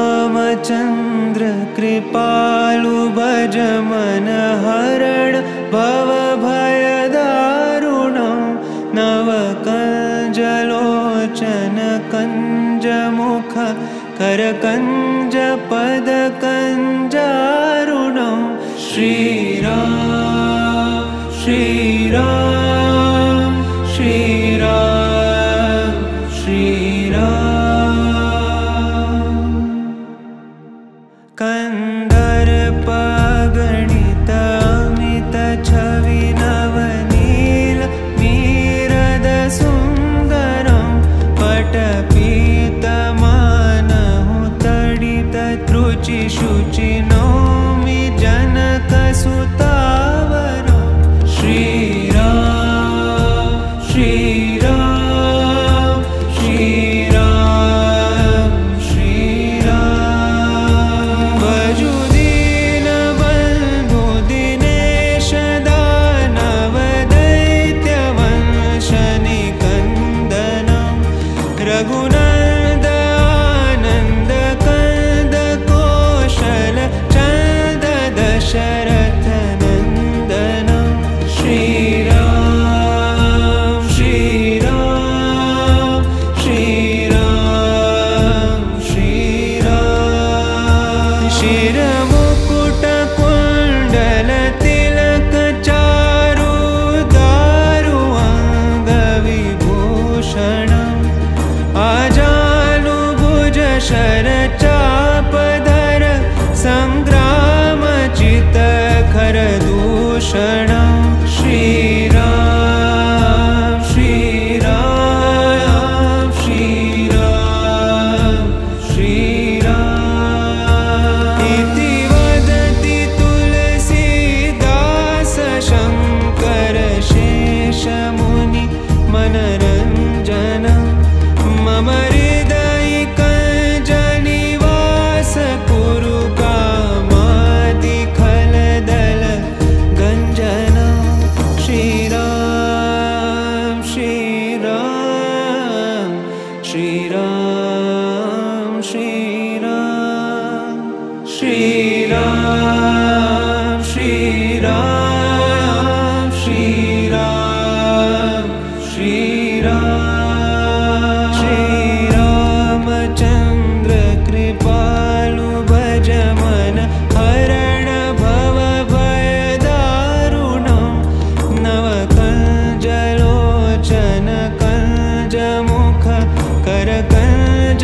श्रीरामचन्द्र कृपालु भज मन हरण भव भयदारुणं नवकञ्जलोचन कञ्जमुख करकञ्ज पदकञ्जारुणं श्रीराम श्रीराम श्रीराम श्रीराम कन्दर्पगणित अमित छवि नवनील नीरद सुन्दरं पटपीतमानहु तडित त्रुचि शुचि नौमि जनकसुतावरं श्रीराम श्रीराम श्रीराम श्रीराम भजु दीनबन्धु दिनेश दानव दैत्यवंश निकन्दनं रघुनन्द आनन्द कंद कौशल चन्द दशरथ नन्दनं श्रीराम श्रीराम श्रीराम श्रीराम शिरमुकुट कुण्डल तिलक चारु दारु अङ्गविभूषणम् आजानुभुज शरचापधर सङ्ग्रामचित खरदूषणं श्रीराम श्रीराम श्रीराम श्रीराम इति वदति तुलसीदास शङ्कर शेषमुनि मनरञ्जनं मम हृदयिकञ्जनिवास कुरु कामादिखलदल गञ्जनं श्रीराम श्रीराम श्रीराम श्रीराम श्रीराम श्रीराम श्रीराम श्रीराम श्रीरामचन्द्र कृपालु भज मन हरण भव भयदारुणं नवकञ्जलोचन कञ्जमुख करकञ्ज